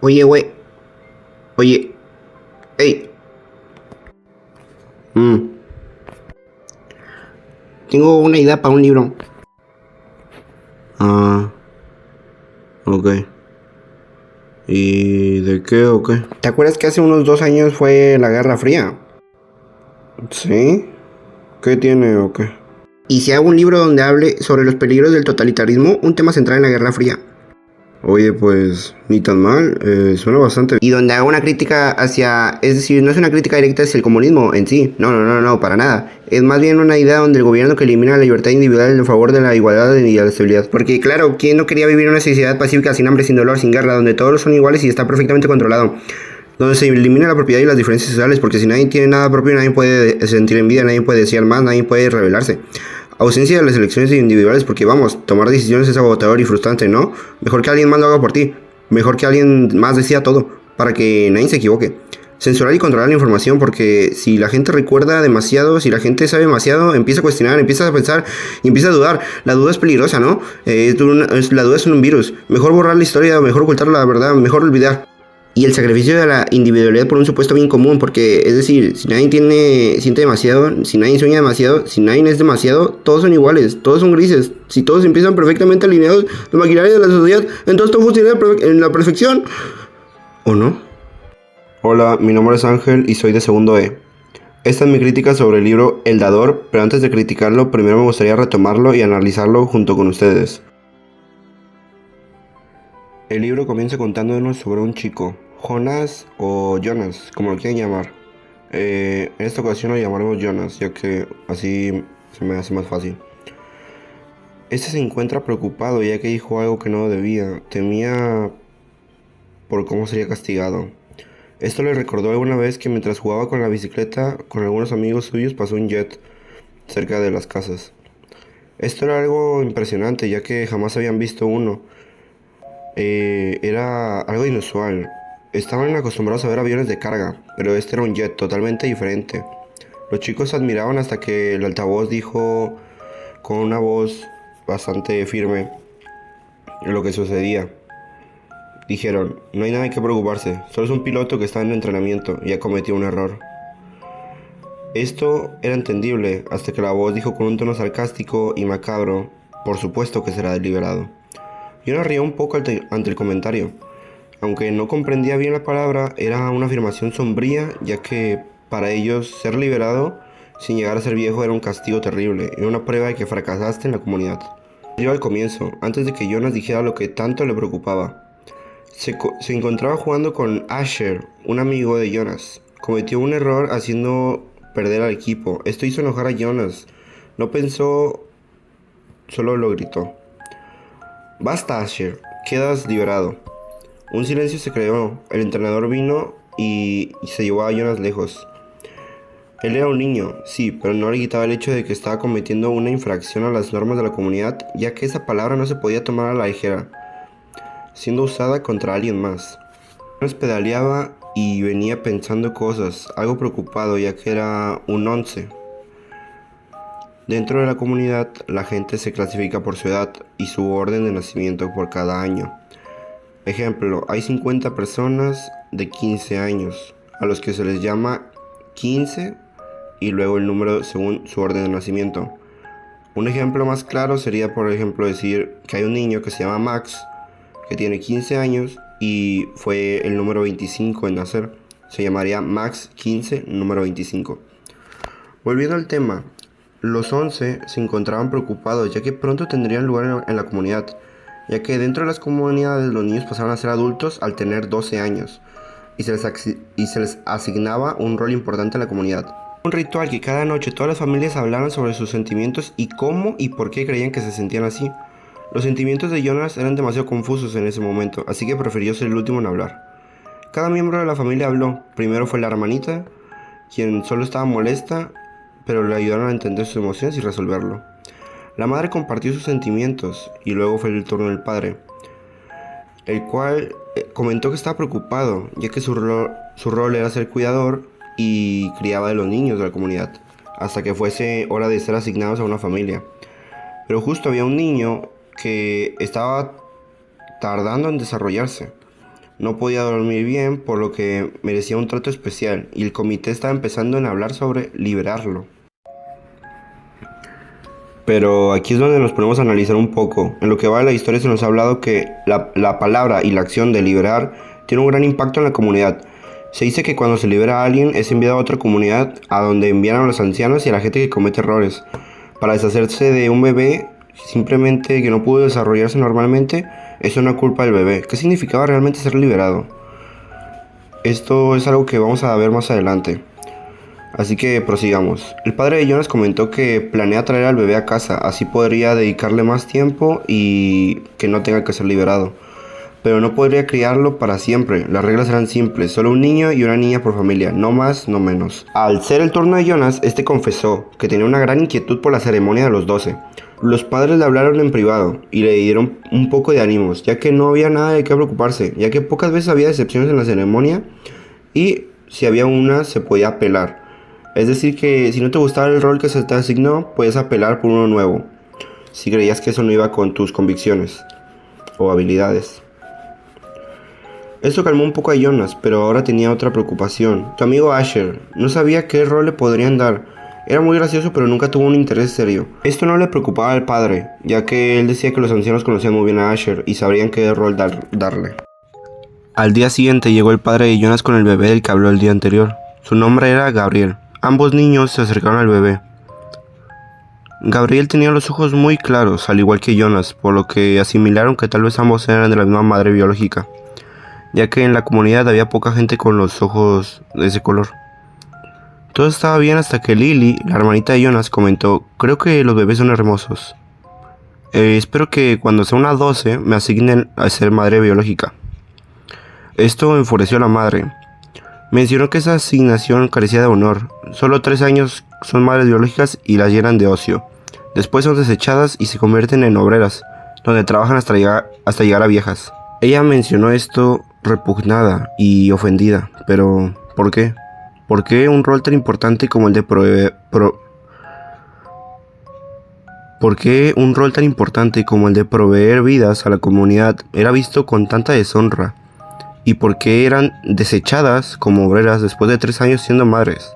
Oye, güey. Oye. Hey. Mm, Tengo una idea para un libro. Ah, ok. ¿Y de qué o qué? ¿Te acuerdas que hace unos 2 años fue la Guerra Fría? ¿Sí? ¿Qué tiene o qué? ¿Y si hago un libro donde hable sobre los peligros del totalitarismo, un tema central en la Guerra Fría? Oye, pues ni tan mal, suena bastante. Y donde haga una crítica hacia, es decir, no es una crítica directa hacia el comunismo en sí, no, para nada. Es más bien una idea donde el gobierno que elimina la libertad individual en favor de la igualdad y la estabilidad. Porque claro, ¿quién no quería vivir en una sociedad pacífica, sin hambre, sin dolor, sin guerra, donde todos son iguales y está perfectamente controlado? Donde se elimina la propiedad y las diferencias sociales, porque si nadie tiene nada propio, nadie puede sentir envidia, nadie puede desear más, nadie puede rebelarse. Ausencia de las elecciones individuales, porque vamos, tomar decisiones es agotador y frustrante, ¿no? Mejor que alguien más lo haga por ti. Mejor que alguien más decida todo, para que nadie se equivoque. Censurar y controlar la información, porque si la gente recuerda demasiado, si la gente sabe demasiado, empieza a cuestionar, empieza a pensar y empieza a dudar. La duda es peligrosa, ¿no? La duda es un virus. Mejor borrar la historia, mejor ocultar la verdad, mejor olvidar. Y el sacrificio de la individualidad por un supuesto bien común, porque es decir, si nadie siente demasiado, si nadie sueña demasiado, si nadie es demasiado, todos son iguales, todos son grises. Si todos empiezan perfectamente alineados, la maquinaria de la sociedad, entonces todo funciona en la perfección. ¿O no? Hola, mi nombre es Ángel y soy de segundo E. Esta es mi crítica sobre el libro El Dador, pero antes de criticarlo, primero me gustaría retomarlo y analizarlo junto con ustedes. El libro comienza contándonos sobre un chico, Jonas o Jonas, como lo quieran llamar. En esta ocasión lo llamaremos Jonas, ya que así se me hace más fácil. Este se encuentra preocupado ya que dijo algo que no debía, temía por cómo sería castigado. Esto le recordó alguna vez que mientras jugaba con la bicicleta con algunos amigos suyos pasó un jet cerca de las casas. Esto era algo impresionante ya que jamás habían visto uno. Era algo inusual. Estaban acostumbrados a ver aviones de carga, pero este era un jet totalmente diferente. Los chicos admiraban hasta que el altavoz dijo con una voz bastante firme lo que sucedía. Dijeron, no hay nada que preocuparse, solo es un piloto que está en entrenamiento y ha cometido un error. Esto era entendible hasta que la voz dijo con un tono sarcástico y macabro, por supuesto que será liberado. Yo me rió un poco ante el comentario. Aunque no comprendía bien la palabra, era una afirmación sombría, ya que para ellos ser liberado sin llegar a ser viejo era un castigo terrible, era una prueba de que fracasaste en la comunidad. Yo al comienzo, antes de que Jonas dijera lo que tanto le preocupaba. Se encontraba jugando con Asher, un amigo de Jonas. Cometió un error haciendo perder al equipo. Esto hizo enojar a Jonas. No pensó, solo lo gritó. Basta, Asher, quedas liberado. Un silencio se creó. El entrenador vino y se llevó a Jonas lejos. Él era un niño, sí, pero no le quitaba el hecho de que estaba cometiendo una infracción a las normas de la comunidad, ya que esa palabra no se podía tomar a la ligera, siendo usada contra alguien más. Jonas pedaleaba y venía pensando cosas, algo preocupado, ya que era un 11. Dentro de la comunidad, la gente se clasifica por su edad y su orden de nacimiento por cada año. Ejemplo, hay 50 personas de 15 años, a los que se les llama 15 y luego el número según su orden de nacimiento. Un ejemplo más claro sería, por ejemplo, decir que hay un niño que se llama Max, que tiene 15 años y fue el número 25 en nacer. Se llamaría Max 15, número 25. Volviendo al tema, los 11 se encontraban preocupados ya que pronto tendrían lugar en la comunidad, ya que dentro de las comunidades los niños pasaban a ser adultos al tener 12 años y se les asignaba un rol importante en la comunidad. Un ritual que cada noche todas las familias hablaran sobre sus sentimientos y cómo y por qué creían que se sentían así. Los sentimientos de Jonas eran demasiado confusos en ese momento, así que prefirió ser el último en hablar. Cada miembro de la familia habló. Primero fue la hermanita, quien solo estaba molesta, pero le ayudaron a entender sus emociones y resolverlo. La madre compartió sus sentimientos y luego fue el turno del padre, el cual comentó que estaba preocupado, ya que su rol era ser cuidador y criaba de los niños de la comunidad, hasta que fuese hora de ser asignados a una familia. Pero justo había un niño que estaba tardando en desarrollarse, No podía dormir bien, por lo que merecía un trato especial, y el comité estaba empezando en hablar sobre liberarlo. Pero aquí es donde nos ponemos a analizar un poco. En lo que va de la historia se nos ha hablado que la palabra y la acción de liberar tiene un gran impacto en la comunidad. Se dice que cuando se libera a alguien es enviado a otra comunidad a donde envían a los ancianos y a la gente que comete errores. Para deshacerse de un bebé simplemente que no pudo desarrollarse normalmente, es una culpa del bebé. ¿Qué significaba realmente ser liberado? Esto es algo que vamos a ver más adelante. Así que prosigamos. El padre de Jonas comentó que planea traer al bebé a casa, así podría dedicarle más tiempo y que no tenga que ser liberado. Pero no podría criarlo para siempre, las reglas eran simples, solo un niño y una niña por familia, no más, no menos. Al ser el turno de Jonas, este confesó que tenía una gran inquietud por la ceremonia de los 12. Los padres le hablaron en privado y le dieron un poco de ánimos, ya que no había nada de qué preocuparse, ya que pocas veces había decepciones en la ceremonia y si había una se podía apelar. Es decir que si no te gustaba el rol que se te asignó, puedes apelar por uno nuevo, si creías que eso no iba con tus convicciones o habilidades. Esto calmó un poco a Jonas, pero ahora tenía otra preocupación. Su amigo Asher no sabía qué rol le podrían dar. Era muy gracioso, pero nunca tuvo un interés serio. Esto no le preocupaba al padre, ya que él decía que los ancianos conocían muy bien a Asher y sabrían qué rol darle. Al día siguiente llegó el padre de Jonas con el bebé del que habló el día anterior. Su nombre era Gabriel. Ambos niños se acercaron al bebé. Gabriel tenía los ojos muy claros, al igual que Jonas, por lo que asimilaron que tal vez ambos eran de la misma madre biológica, ya que en la comunidad había poca gente con los ojos de ese color. Todo estaba bien hasta que Lily, la hermanita de Jonas, comentó: creo que los bebés son hermosos. Espero que cuando sea una 12 me asignen a ser madre biológica. Esto enfureció a la madre. Mencionó que esa asignación carecía de honor. Solo 3 años son madres biológicas y las llenan de ocio. Después son desechadas y se convierten en obreras, donde trabajan hasta llegar a viejas. Ella mencionó esto repugnada y ofendida, pero ¿por qué? ¿Por qué un rol tan importante como el de proveer vidas a la comunidad era visto con tanta deshonra? ¿Y por qué eran desechadas como obreras después de 3 años siendo madres?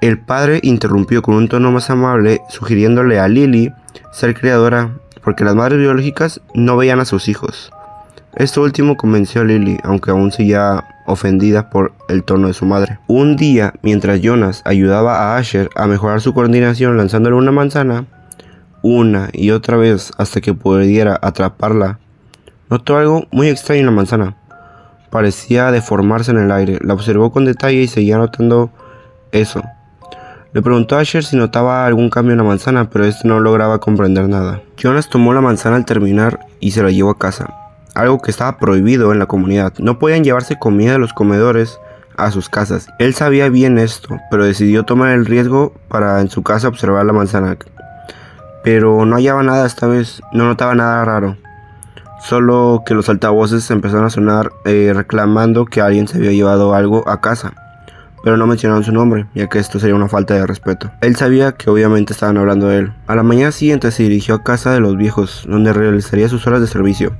El padre interrumpió con un tono más amable, sugiriéndole a Lily ser criadora, porque las madres biológicas no veían a sus hijos. Esto último convenció a Lily, aunque aún seguía ofendida por el tono de su madre. Un día, mientras Jonas ayudaba a Asher a mejorar su coordinación lanzándole una manzana, una y otra vez hasta que pudiera atraparla, notó algo muy extraño en la manzana. Parecía deformarse en el aire. La observó con detalle y seguía notando eso. Le preguntó a Asher si notaba algún cambio en la manzana, pero este no lograba comprender nada. Jonas tomó la manzana al terminar y se la llevó a casa, algo que estaba prohibido en la comunidad. No podían llevarse comida de los comedores a sus casas. Él sabía bien esto, pero decidió tomar el riesgo para en su casa observar la manzana. Pero no hallaba nada esta vez, no notaba nada raro. Solo que los altavoces empezaron a sonar reclamando que alguien se había llevado algo a casa, pero no mencionaron su nombre, ya que esto sería una falta de respeto. Él sabía que obviamente estaban hablando de él. A la mañana siguiente se dirigió a casa de los viejos, donde realizaría sus horas de servicio,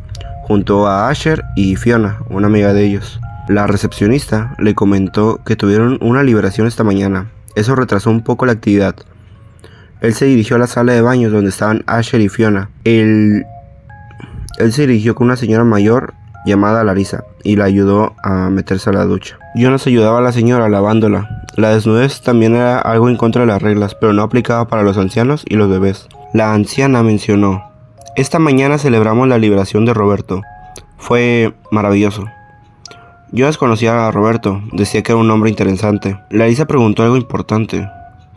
junto a Asher y Fiona, una amiga de ellos. La recepcionista le comentó que tuvieron una liberación esta mañana. Eso retrasó un poco la actividad. Él se dirigió a la sala de baños donde estaban Asher y Fiona. Él se dirigió con una señora mayor llamada Larissa y la ayudó a meterse a la ducha. Jonas ayudaba a la señora lavándola. La desnudez también era algo en contra de las reglas, pero no aplicaba para los ancianos y los bebés. La anciana mencionó: esta mañana celebramos la liberación de Roberto. Fue maravilloso. Jonas conocía a Roberto, decía que era un hombre interesante. Larissa preguntó algo importante: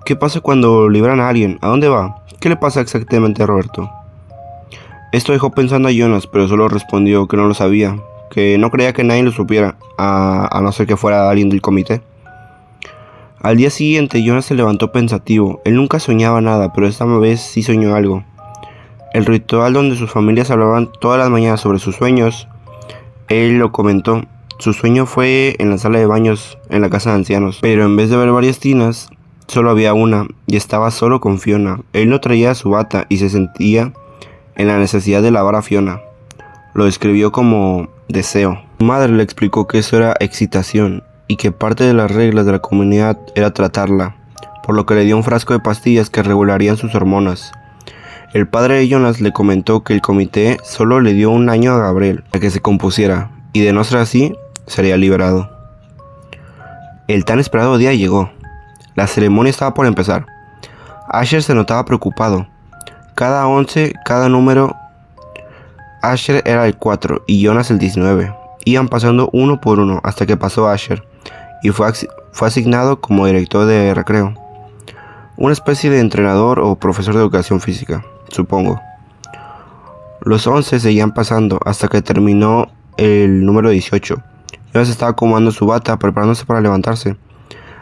¿qué pasa cuando liberan a alguien? ¿A dónde va? ¿Qué le pasa exactamente a Roberto? Esto dejó pensando a Jonas, pero solo respondió que no lo sabía, que no creía que nadie lo supiera, a no ser que fuera alguien del comité. Al día siguiente, Jonas se levantó pensativo. Él nunca soñaba nada, pero esta vez sí soñó algo. El ritual donde sus familias hablaban todas las mañanas sobre sus sueños, él lo comentó. Su sueño fue en la sala de baños, en la casa de ancianos, pero en vez de ver varias tinas, solo había una, y estaba solo con Fiona. Él no traía su bata y se sentía en la necesidad de lavar a Fiona. Lo describió como deseo. Su madre le explicó que eso era excitación y que parte de las reglas de la comunidad era tratarla, por lo que le dio un frasco de pastillas que regularían sus hormonas. El padre de Jonas le comentó que el comité solo le dio un año a Gabriel para que se compusiera, y de no ser así, sería liberado. El tan esperado día llegó. La ceremonia estaba por empezar. Asher se notaba preocupado. Cada 11, cada número, Asher era el 4 y Jonas el 19. Iban pasando uno por uno hasta que pasó Asher y fue asignado como director de recreo. Una especie de entrenador o profesor de educación física, supongo. Los 11 seguían pasando hasta que terminó el número 18. Jonas estaba acomodando su bata, preparándose para levantarse,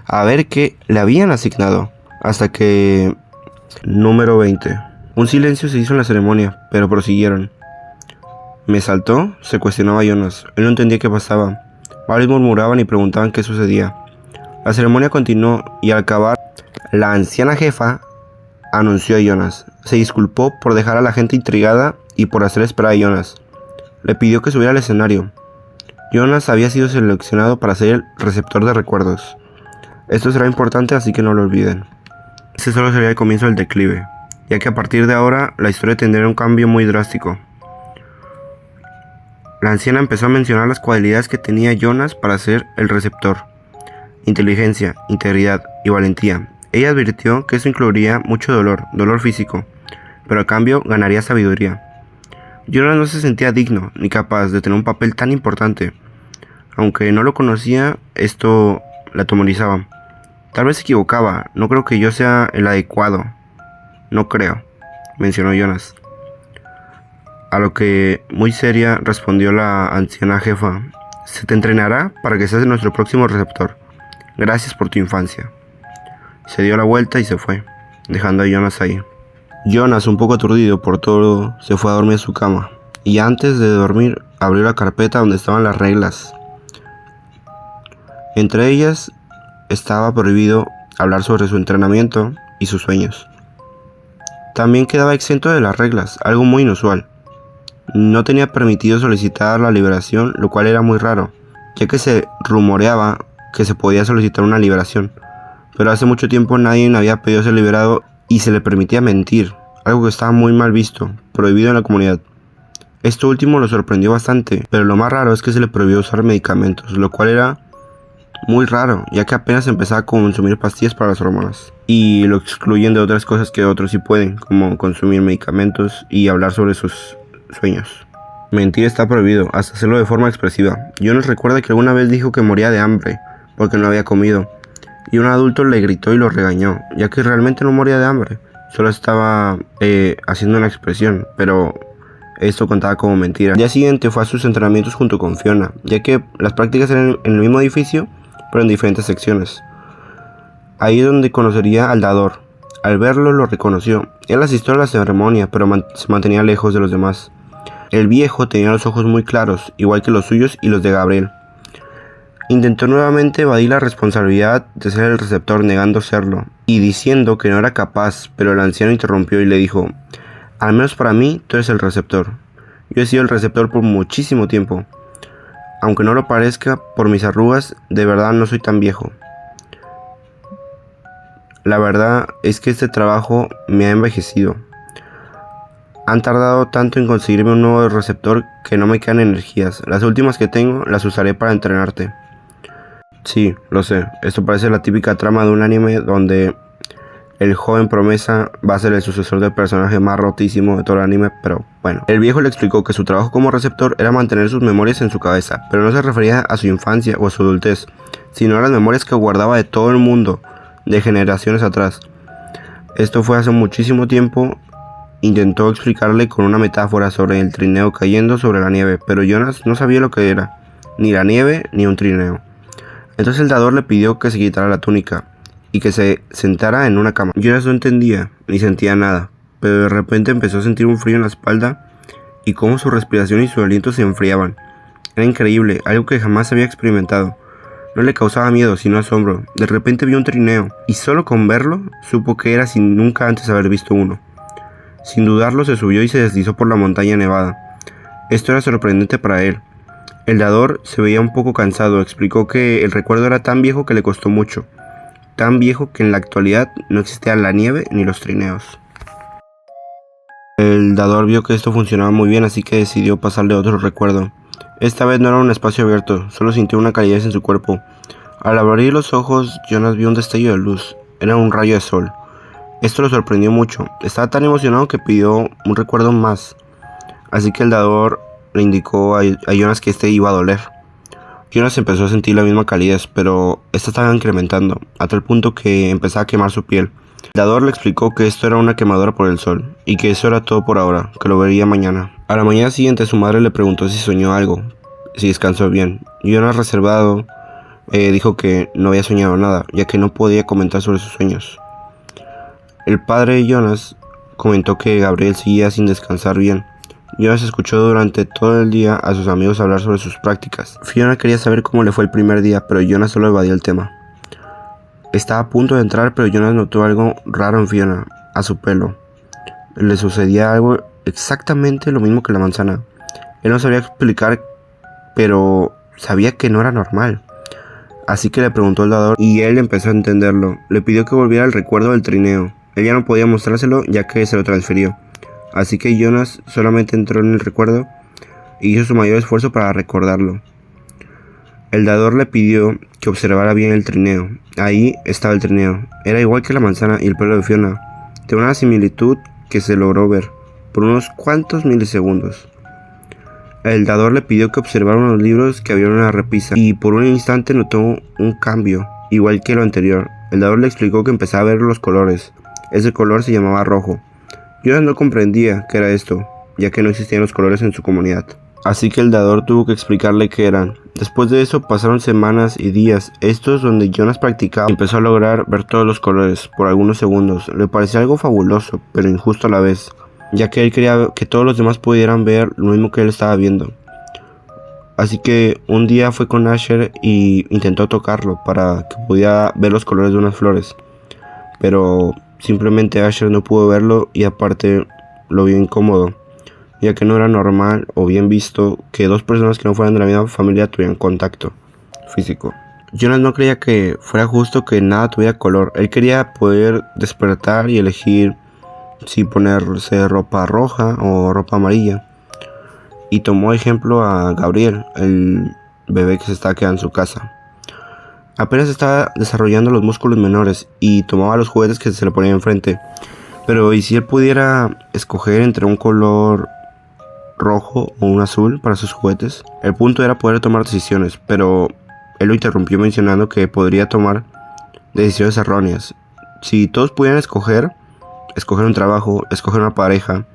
a ver qué le habían asignado, hasta que... Número 20. Un silencio se hizo en la ceremonia, pero prosiguieron. ¿Me saltó?, se cuestionaba Jonas. Él no entendía qué pasaba. Varios murmuraban y preguntaban qué sucedía. La ceremonia continuó y al acabar, la anciana jefa anunció a Jonas. Se disculpó por dejar a la gente intrigada y por hacer esperar a Jonas. Le pidió que subiera al escenario. Jonas había sido seleccionado para ser el receptor de recuerdos. Esto será importante, así que no lo olviden. Ese solo sería el comienzo del declive, ya que a partir de ahora la historia tendrá un cambio muy drástico. La anciana empezó a mencionar las cualidades que tenía Jonas para ser el receptor: inteligencia, integridad y valentía. Ella advirtió que eso incluiría mucho dolor físico, pero a cambio ganaría sabiduría. Jonas no se sentía digno ni capaz de tener un papel tan importante. Aunque no lo conocía, esto la atemorizaba. Tal vez se equivocaba, no creo que yo sea el adecuado. No creo, mencionó Jonas. A lo que, muy seria, respondió la anciana jefa. Se te entrenará para que seas nuestro próximo receptor. Gracias por tu infancia. Se dio la vuelta y se fue, dejando a Jonas ahí. Jonas, un poco aturdido por todo, se fue a dormir a su cama. Y antes de dormir, abrió la carpeta donde estaban las reglas. Entre ellas, estaba prohibido hablar sobre su entrenamiento y sus sueños. También quedaba exento de las reglas, algo muy inusual. No tenía permitido solicitar la liberación, lo cual era muy raro, ya que se rumoreaba que se podía solicitar una liberación, pero hace mucho tiempo nadie había pedido ser liberado y se le permitía mentir, algo que estaba muy mal visto, prohibido en la comunidad. Esto último lo sorprendió bastante, pero lo más raro es que se le prohibió usar medicamentos, lo cual era muy raro, ya que apenas empezaba a consumir pastillas para las hormonas, y lo excluyen de otras cosas que otros sí pueden, como consumir medicamentos y hablar sobre sus sueños. Mentir está prohibido, hasta hacerlo de forma expresiva. Jonas recuerda que alguna vez dijo que moría de hambre, porque no había comido, y un adulto le gritó y lo regañó, ya que realmente no moría de hambre, solo estaba haciendo una expresión, pero esto contaba como mentira. Al día siguiente fue a sus entrenamientos junto con Fiona, ya que las prácticas eran en el mismo edificio, pero en diferentes secciones. Ahí es donde conocería al dador. Al verlo lo reconoció. Él asistió a la ceremonia, pero se mantenía lejos de los demás. El viejo tenía los ojos muy claros, igual que los suyos y los de Gabriel. Intentó nuevamente evadir la responsabilidad de ser el receptor, negando serlo, y diciendo que no era capaz, pero el anciano interrumpió y le dijo: al menos para mí, tú eres el receptor. Yo he sido el receptor por muchísimo tiempo. Aunque no lo parezca, por mis arrugas, de verdad no soy tan viejo. La verdad es que este trabajo me ha envejecido. Han tardado tanto en conseguirme un nuevo receptor que no me quedan energías. Las últimas que tengo las usaré para entrenarte. Sí, lo sé. Esto parece la típica trama de un anime donde el joven promesa va a ser el sucesor del personaje más rotísimo de todo el anime, pero bueno. El viejo le explicó que su trabajo como receptor era mantener sus memorias en su cabeza, pero no se refería a su infancia o a su adultez, sino a las memorias que guardaba de todo el mundo, de generaciones atrás. Esto fue hace muchísimo tiempo. Intentó explicarle con una metáfora sobre el trineo cayendo sobre la nieve, pero Jonas no sabía lo que era, ni la nieve ni un trineo. Entonces el dador le pidió que se quitara la túnica y que se sentara en una cama. Jonas no entendía ni sentía nada, pero de repente empezó a sentir un frío en la espalda y cómo su respiración y su aliento se enfriaban. Era increíble, algo que jamás había experimentado. No le causaba miedo, sino asombro. De repente vio un trineo, y solo con verlo, supo que era sin nunca antes haber visto uno. Sin dudarlo, se subió y se deslizó por la montaña nevada. Esto era sorprendente para él. El dador se veía un poco cansado, explicó que el recuerdo era tan viejo que le costó mucho, tan viejo que en la actualidad no existía la nieve ni los trineos. El dador vio que esto funcionaba muy bien, así que decidió pasarle otro recuerdo. Esta vez no era un espacio abierto, solo sintió una calidez en su cuerpo. Al abrir los ojos, Jonas vio un destello de luz, era un rayo de sol. Esto lo sorprendió mucho, estaba tan emocionado que pidió un recuerdo más, así que el dador le indicó a Jonas que este iba a doler. Jonas empezó a sentir la misma calidez, pero esta estaba incrementando, a tal punto que empezaba a quemar su piel. El dador le explicó que esto era una quemadura por el sol, y que eso era todo por ahora, que lo vería mañana. A la mañana siguiente su madre le preguntó si soñó algo, si descansó bien. Jonas, reservado, dijo que no había soñado nada, ya que no podía comentar sobre sus sueños. El padre de Jonas comentó que Gabriel seguía sin descansar bien. Jonas escuchó durante todo el día a sus amigos hablar sobre sus prácticas. Fiona quería saber cómo le fue el primer día, pero Jonas solo evadió el tema. Estaba a punto de entrar, pero Jonas notó algo raro en Fiona, a su pelo. Le sucedía algo exactamente lo mismo que la manzana. Él no sabía explicar, pero sabía que no era normal. Así que le preguntó al dador y él empezó a entenderlo. Le pidió que volviera al recuerdo del trineo. Él ya no podía mostrárselo ya que se lo transfirió. Así que Jonas solamente entró en el recuerdo y hizo su mayor esfuerzo para recordarlo. El dador le pidió que observara bien el trineo. Ahí estaba el trineo. Era igual que la manzana y el pelo de Fiona. Tenía una similitud que se logró ver por unos cuantos milisegundos. El dador le pidió que observara unos libros que había en una repisa y por un instante notó un cambio, igual que lo anterior. El dador le explicó que empezaba a ver los colores. Ese color se llamaba rojo. Jonas no comprendía qué era esto, ya que no existían los colores en su comunidad. Así que el dador tuvo que explicarle qué eran. Después de eso pasaron semanas y días, estos donde Jonas practicaba y empezó a lograr ver todos los colores por algunos segundos. Le parecía algo fabuloso, pero injusto a la vez, ya que él quería que todos los demás pudieran ver lo mismo que él estaba viendo. Así que un día fue con Asher y intentó tocarlo para que pudiera ver los colores de unas flores. Pero simplemente Asher no pudo verlo y aparte lo vio incómodo, ya que no era normal o bien visto que dos personas que no fueran de la misma familia tuvieran contacto físico. Jonas no creía que fuera justo que nada tuviera color. Él quería poder despertar y elegir si ponerse ropa roja o ropa amarilla. Y tomó ejemplo a Gabriel, el bebé que se estaba quedando en su casa. Apenas estaba desarrollando los músculos menores y tomaba los juguetes que se le ponían enfrente. Pero ¿y si él pudiera escoger entre un color rojo o un azul para sus juguetes? El punto era poder tomar decisiones, pero él lo interrumpió mencionando que podría tomar decisiones erróneas. Si todos pudieran escoger un trabajo, escoger una pareja,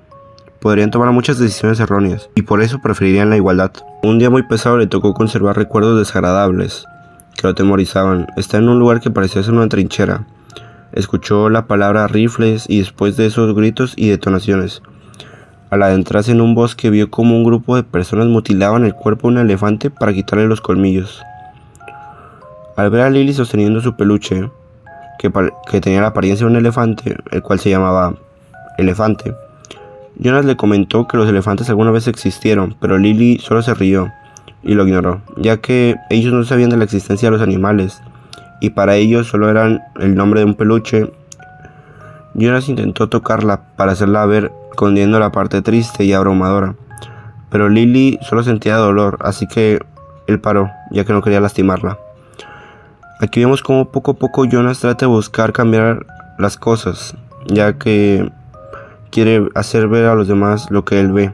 podrían tomar muchas decisiones erróneas y por eso preferirían la igualdad. Un día muy pesado le tocó conservar recuerdos desagradables que lo atemorizaban. Está en un lugar que parecía ser una trinchera. Escuchó la palabra rifles y después de esos gritos y detonaciones. Al adentrarse en un bosque vio como un grupo de personas mutilaban el cuerpo de un elefante para quitarle los colmillos. Al ver a Lily sosteniendo su peluche, que tenía la apariencia de un elefante, el cual se llamaba Elefante, Jonas le comentó que los elefantes alguna vez existieron, pero Lily solo se rió y lo ignoró, ya que ellos no sabían de la existencia de los animales y para ellos solo eran el nombre de un peluche. Jonas intentó tocarla para hacerla ver, escondiendo la parte triste y abrumadora, pero Lily solo sentía dolor, así que él paró, ya que no quería lastimarla. Aquí vemos cómo poco a poco Jonas trata de buscar cambiar las cosas, ya que quiere hacer ver a los demás lo que él ve,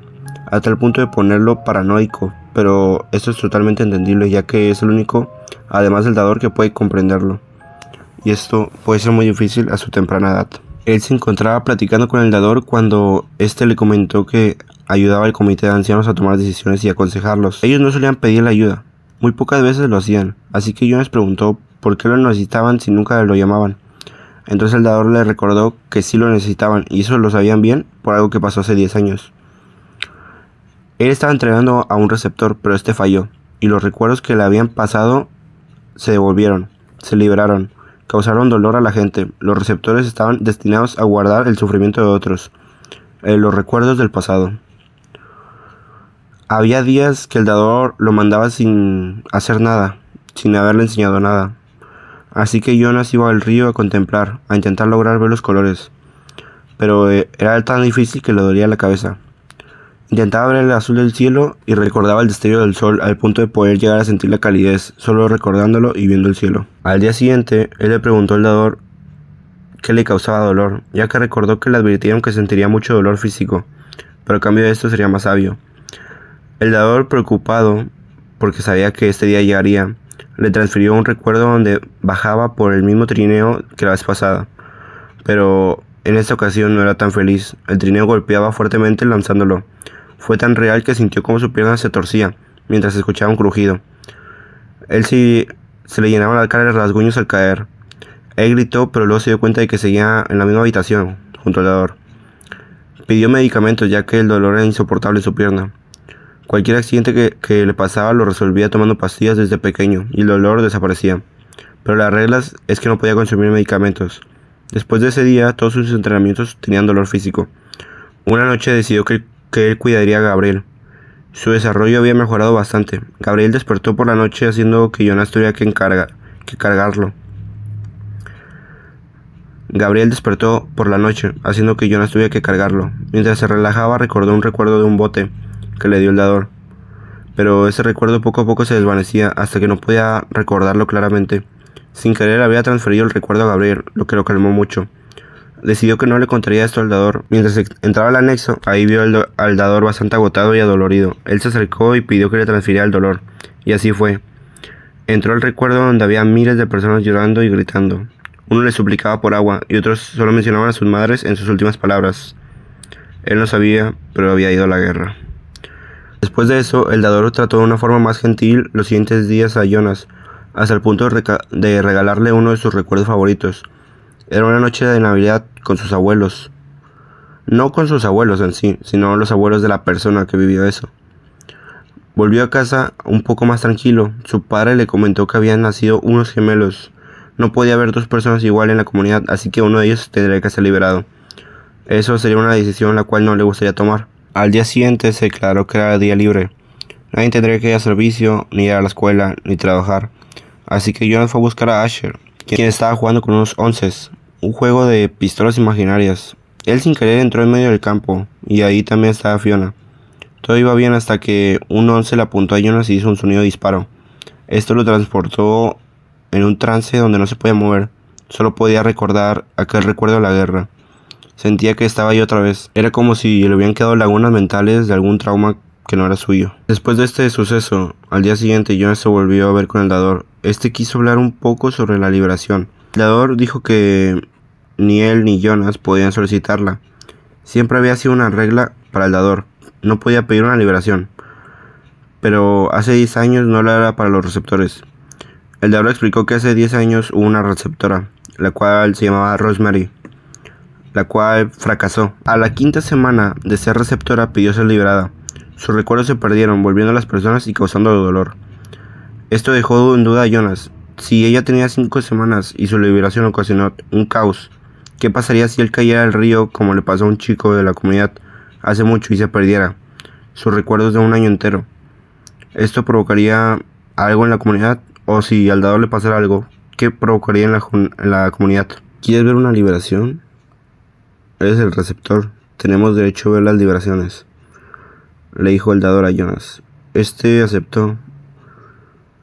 a tal punto de ponerlo paranoico, pero esto es totalmente entendible, ya que es el único, además del dador, que puede comprenderlo, y esto puede ser muy difícil a su temprana edad. Él se encontraba platicando con el dador cuando este le comentó que ayudaba al comité de ancianos a tomar decisiones y aconsejarlos. Ellos no solían pedirle ayuda, muy pocas veces lo hacían, así que Jonas preguntó por qué lo necesitaban si nunca lo llamaban. Entonces el dador le recordó que sí lo necesitaban y eso lo sabían bien por algo que pasó hace 10 años. Él estaba entrenando a un receptor, pero este falló y los recuerdos que le habían pasado se devolvieron, se liberaron, causaron dolor a la gente. Los receptores estaban destinados a guardar el sufrimiento de otros, los recuerdos del pasado. Había días que el dador lo mandaba sin hacer nada, sin haberle enseñado nada. Así que Jonas iba al río a contemplar, a intentar lograr ver los colores. Pero era tan difícil que le dolía la cabeza. Intentaba ver el azul del cielo y recordaba el destello del sol al punto de poder llegar a sentir la calidez, solo recordándolo y viendo el cielo. Al día siguiente, él le preguntó al dador qué le causaba dolor, ya que recordó que le advirtieron que sentiría mucho dolor físico, pero a cambio de esto sería más sabio. El dador, preocupado, porque sabía que este día llegaría, le transfirió un recuerdo donde bajaba por el mismo trineo que la vez pasada, pero en esta ocasión no era tan feliz. El trineo golpeaba fuertemente lanzándolo. Fue tan real que sintió como su pierna se torcía mientras escuchaba un crujido. Él sí se le llenaba la cara de rasguños al caer. Él gritó, pero luego se dio cuenta de que seguía en la misma habitación, junto al dador. Pidió medicamentos ya que el dolor era insoportable en su pierna. Cualquier accidente que le pasaba lo resolvía tomando pastillas desde pequeño y el dolor desaparecía. Pero las reglas es que no podía consumir medicamentos. Después de ese día, todos sus entrenamientos tenían dolor físico. Una noche decidió que él cuidaría a Gabriel. Su desarrollo había mejorado bastante. Gabriel despertó por la noche haciendo que Jonas tuviera que cargarlo. Mientras se relajaba, recordó un recuerdo de un bote que le dio el dador. Pero ese recuerdo poco a poco se desvanecía hasta que no podía recordarlo claramente. Sin querer había transferido el recuerdo a Gabriel, lo que lo calmó mucho. Decidió que no le contaría esto al dador. Mientras entraba al anexo, ahí vio al dador bastante agotado y adolorido. Él se acercó y pidió que le transfiriera el dolor. Y así fue. Entró al recuerdo donde había miles de personas llorando y gritando. Uno le suplicaba por agua y otros solo mencionaban a sus madres en sus últimas palabras. Él no sabía, pero había ido a la guerra. Después de eso, el dador trató de una forma más gentil los siguientes días a Jonas, hasta el punto de regalarle uno de sus recuerdos favoritos. Era una noche de Navidad con sus abuelos. No con sus abuelos en sí, sino los abuelos de la persona que vivió eso. Volvió a casa un poco más tranquilo. Su padre le comentó que habían nacido unos gemelos. No podía haber dos personas igual en la comunidad, así que uno de ellos tendría que ser liberado. Eso sería una decisión la cual no le gustaría tomar. Al día siguiente se declaró que era día libre. Nadie tendría que ir a servicio, ni ir a la escuela, ni trabajar. Así que Jonas fue a buscar a Asher, quien estaba jugando con unos onces, un juego de pistolas imaginarias. Él sin querer entró en medio del campo, y ahí también estaba Fiona. Todo iba bien hasta que un once le apuntó a Jonas y hizo un sonido de disparo. Esto lo transportó en un trance donde no se podía mover. Solo podía recordar aquel recuerdo de la guerra. Sentía que estaba ahí otra vez. Era como si le hubieran quedado lagunas mentales de algún trauma que no era suyo. Después de este suceso, al día siguiente Jonas se volvió a ver con el dador. Este quiso hablar un poco sobre la liberación. El dador dijo que ni él ni Jonas podían solicitarla. Siempre había sido una regla para el dador. No podía pedir una liberación. Pero hace 10 años no lo era para los receptores. El dador explicó que hace 10 años hubo una receptora, la cual se llamaba Rosemary, la cual fracasó. A la quinta semana de ser receptora pidió ser liberada. Sus recuerdos se perdieron, volviendo a las personas y causando dolor. Esto dejó en duda a Jonas. Si ella tenía 5 semanas y su liberación ocasionó un caos, ¿qué pasaría si él cayera al río como le pasó a un chico de la comunidad hace mucho y se perdiera sus recuerdos de un año entero? ¿Esto provocaría algo en la comunidad? O si al dador le pasara algo, ¿qué provocaría en la comunidad? ¿Quieres ver una liberación? Eres el receptor. Tenemos derecho a ver las liberaciones, le dijo el dador a Jonas. Este aceptó.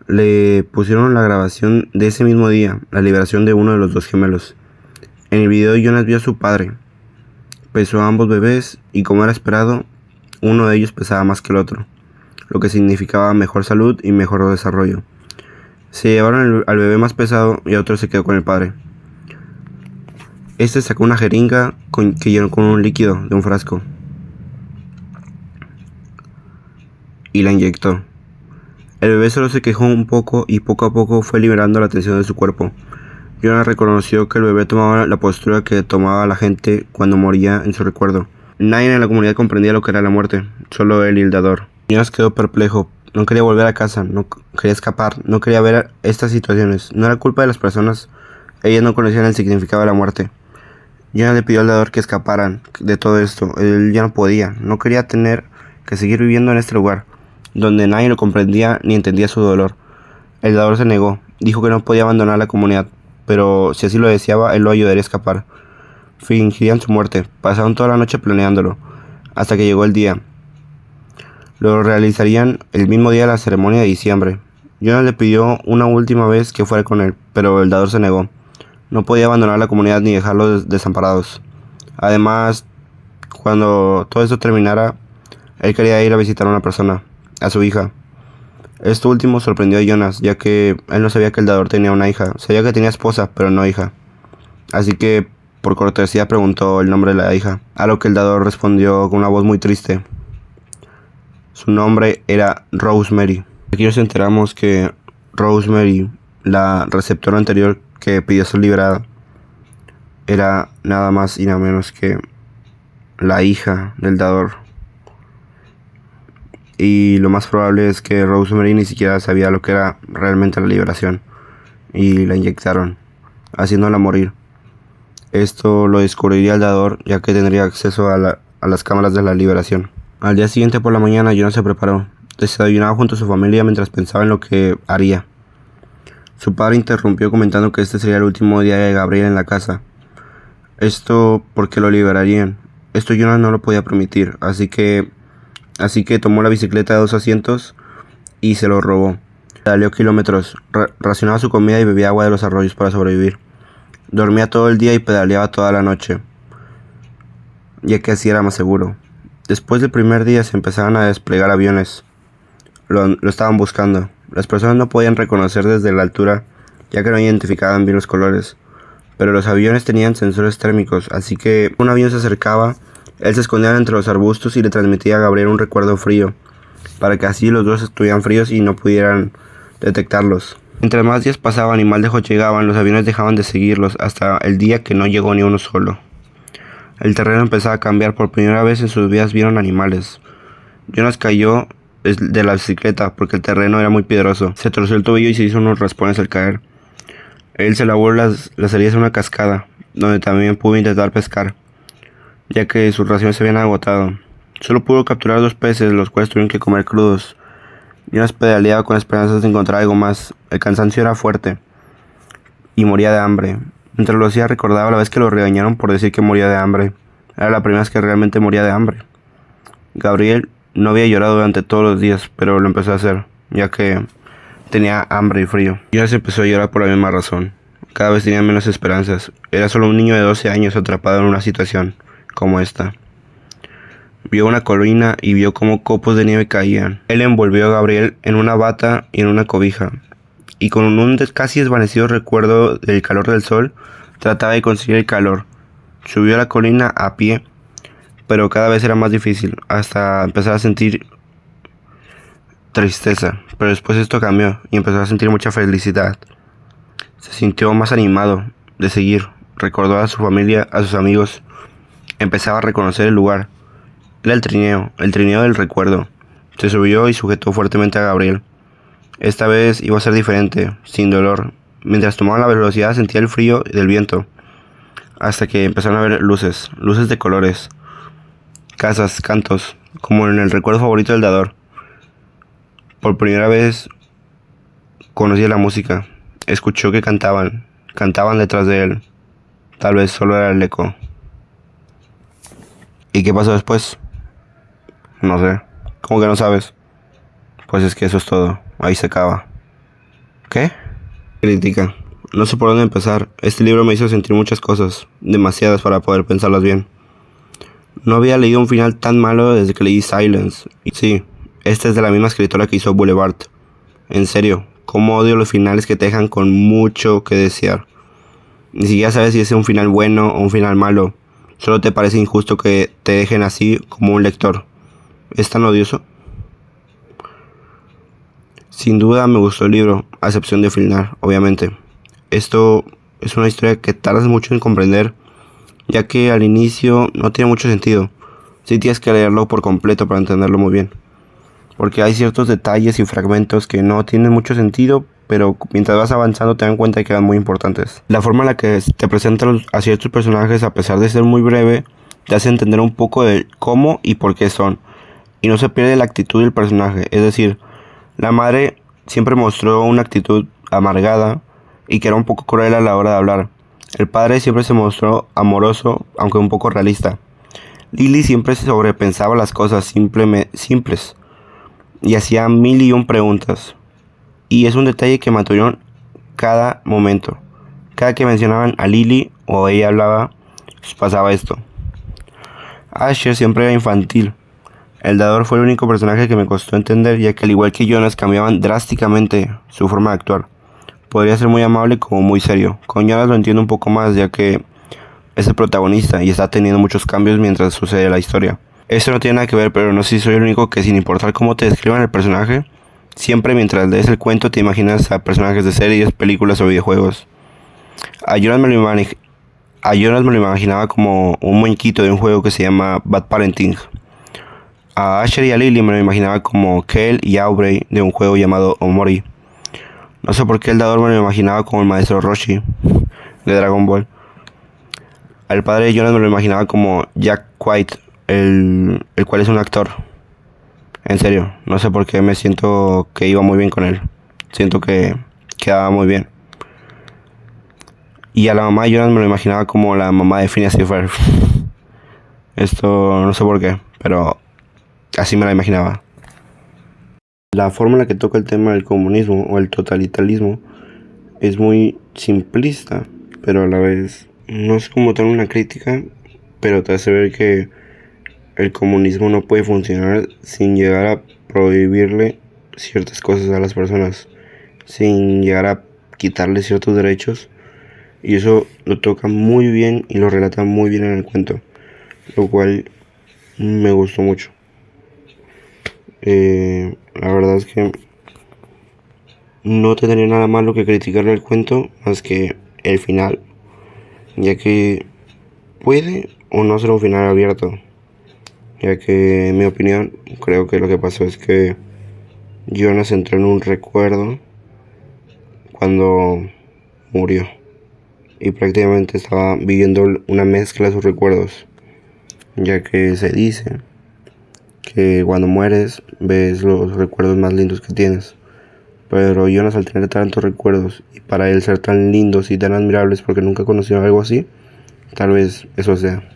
Le pusieron la grabación de ese mismo día, la liberación de uno de los dos gemelos. En el video Jonas vio a su padre. Pesó a ambos bebés y, como era esperado, uno de ellos pesaba más que el otro, lo que significaba mejor salud y mejor desarrollo. Se llevaron al bebé más pesado y a otro se quedó con el padre. Este sacó una jeringa que llenó con un líquido de un frasco y la inyectó. El bebé solo se quejó un poco y poco a poco fue liberando la tensión de su cuerpo. Jonas reconoció que el bebé tomaba la postura que tomaba la gente cuando moría en su recuerdo. Nadie en la comunidad comprendía lo que era la muerte, solo él y el dador. Jonas quedó perplejo. No quería volver a casa, no quería escapar, no quería ver estas situaciones. No era culpa de las personas, ellas no conocían el significado de la muerte. Jonas le pidió al dador que escaparan de todo esto. Él ya no podía, no quería tener que seguir viviendo en este lugar. donde nadie lo comprendía ni entendía su dolor. El dador se negó, dijo que no podía abandonar la comunidad, pero si así lo deseaba, él lo ayudaría a escapar. Fingirían su muerte, pasaron toda la noche planeándolo, hasta que llegó el día. Lo realizarían el mismo día de la ceremonia de diciembre. Jonas le pidió una última vez que fuera con él, pero el dador se negó. No podía abandonar la comunidad ni dejarlos desamparados. Además, cuando todo esto terminara, él quería ir a visitar a una persona, a su hija. Esto último sorprendió a Jonas, ya que él no sabía que el dador tenía una hija. Sabía que tenía esposa, pero no hija. Así que, por cortesía, preguntó el nombre de la hija, a lo que el dador respondió con una voz muy triste. Su nombre era Rosemary. Aquí nos enteramos que Rosemary, la receptora anterior que pidió ser liberada, era nada más y nada menos que la hija del dador. Y lo más probable es que Rosemary ni siquiera sabía lo que era realmente la liberación, y la inyectaron, haciéndola morir. Esto lo descubriría el dador, ya que tendría acceso a las cámaras de la liberación. Al día siguiente por la mañana, Jonas se preparó. Desayunaba junto a su familia mientras pensaba en lo que haría. Su padre interrumpió comentando que este sería el último día de Gabriel en la casa. Esto porque lo liberarían. Esto Jonas no lo podía permitir, así que tomó la bicicleta de 2 asientos y se lo robó. Salió kilómetros, racionaba su comida y bebía agua de los arroyos para sobrevivir. Dormía todo el día y pedaleaba toda la noche, ya que así era más seguro. Después del primer día se empezaron a desplegar aviones. Lo estaban buscando. Las personas no podían reconocer desde la altura, ya que no identificaban bien los colores. Pero los aviones tenían sensores térmicos, así que un avión se acercaba, él se escondía entre los arbustos y le transmitía a Gabriel un recuerdo frío, para que así los dos estuvieran fríos y no pudieran detectarlos. Mientras más días pasaban y más lejos llegaban, los aviones dejaban de seguirlos hasta el día que no llegó ni uno solo. El terreno empezaba a cambiar. Por primera vez en sus vidas vieron animales. Jonas cayó de la bicicleta porque el terreno era muy piedroso. Se torció el tobillo y se hizo unos raspones al caer. Él se lavó las heridas en una cascada, donde también pudo intentar pescar, ya que sus raciones se habían agotado. Solo pudo capturar 2 peces, los cuales tuvieron que comer crudos. Jonas pedaleaba con esperanzas de encontrar algo más. El cansancio era fuerte y moría de hambre. Mientras lo hacía recordaba la vez que lo regañaron por decir que moría de hambre. Era la primera vez que realmente moría de hambre. Gabriel no había llorado durante todos los días, pero lo empezó a hacer, ya que tenía hambre y frío. Jonas empezó a llorar por la misma razón. Cada vez tenía menos esperanzas. Era solo un niño de 12 años atrapado en una situación como esta. Vio una colina y vio cómo copos de nieve caían. Él envolvió a Gabriel en una bata y en una cobija, y con un casi desvanecido recuerdo del calor del sol, trataba de conseguir el calor. Subió a la colina a pie, pero cada vez era más difícil, hasta empezar a sentir tristeza. Pero después esto cambió y empezó a sentir mucha felicidad. Se sintió más animado de seguir. Recordó a su familia, a sus amigos. Empezaba a reconocer el lugar. Era el trineo del recuerdo. Se subió y sujetó fuertemente a Gabriel. Esta vez iba a ser diferente, sin dolor. Mientras tomaba la velocidad sentía el frío del viento, hasta que empezaron a ver luces de colores, casas, cantos, como en el recuerdo favorito del dador. Por primera vez conocía la música. Escuchó que cantaban detrás de él. Tal vez solo era el eco. ¿Y qué pasó después? No sé. ¿Cómo que no sabes? Pues es que eso es todo. Ahí se acaba. ¿Qué? Crítica. No sé por dónde empezar. Este libro me hizo sentir muchas cosas, demasiadas para poder pensarlas bien. No había leído un final tan malo desde que leí Silence. Y sí, esta es de la misma escritora que hizo Boulevard. En serio, cómo odio los finales que te dejan con mucho que desear. Ni siquiera sabes si es un final bueno o un final malo. Solo te parece injusto que te dejen así como un lector. ¿Es tan odioso? Sin duda me gustó el libro, a excepción de final, obviamente. Esto es una historia que tardas mucho en comprender, ya que al inicio no tiene mucho sentido. Sí tienes que leerlo por completo para entenderlo muy bien, porque hay ciertos detalles y fragmentos que no tienen mucho sentido, pero mientras vas avanzando te dan cuenta de que eran muy importantes. La forma en la que te presentan a ciertos personajes, a pesar de ser muy breve, te hace entender un poco de cómo y por qué son. y no se pierde la actitud del personaje. Es decir, la madre siempre mostró una actitud amargada y que era un poco cruel a la hora de hablar. El padre siempre se mostró amoroso, aunque un poco realista. Lily siempre se sobrepensaba las cosas simples y hacía mil y un preguntas. Y es un detalle que mantuvieron cada momento. Cada que mencionaban a Lily o ella hablaba, pues pasaba esto. Asher siempre era infantil. El dador fue el único personaje que me costó entender, ya que al igual que Jonas cambiaban drásticamente su forma de actuar. Podría ser muy amable como muy serio. Con Jonas lo entiendo un poco más, ya que es el protagonista y está teniendo muchos cambios mientras sucede la historia. Esto no tiene nada que ver, pero no sé si soy el único que sin importar cómo te describan el personaje, siempre mientras lees el cuento te imaginas a personajes de series, películas o videojuegos. A Jonas me lo, imani- a Jonas me lo imaginaba como un muñequito de un juego que se llama Bad Parenting. A Asher y a Lily me lo imaginaba como Kel y Aubrey de un juego llamado Omori. No sé por qué el dador me lo imaginaba como el maestro Roshi de Dragon Ball. Al padre de Jonas me lo imaginaba como Jack White, el cual es un actor. En serio, no sé por qué me siento que iba muy bien con él. Siento que quedaba muy bien. Y a la mamá de Jonas me lo imaginaba como la mamá de Phineas y Ferb. Esto no sé por qué, pero así me la imaginaba. La forma en la que toca el tema del comunismo o el totalitarismo es muy simplista, pero a la vez no es como tal una crítica, pero te hace ver que el comunismo no puede funcionar sin llegar a prohibirle ciertas cosas a las personas, sin llegar a quitarle ciertos derechos. Y eso lo toca muy bien y lo relata muy bien en el cuento, lo cual me gustó mucho. La verdad es que no tendría nada malo que criticarle el cuento más que el final, ya que puede o no ser un final abierto, ya que en mi opinión creo que lo que pasó es que Jonas entró en un recuerdo cuando murió y prácticamente estaba viviendo una mezcla de sus recuerdos, ya que se dice que cuando mueres ves los recuerdos más lindos que tienes. Pero Jonas, al tener tantos recuerdos y para él ser tan lindos y tan admirables porque nunca conoció algo así, tal vez eso sea.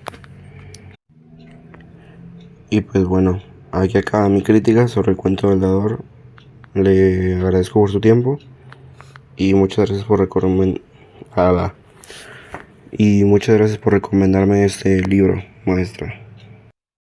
Y pues bueno, aquí acaba mi crítica sobre el cuento del dador. Le agradezco por su tiempo y muchas gracias por y muchas gracias por recomendarme este libro, maestra.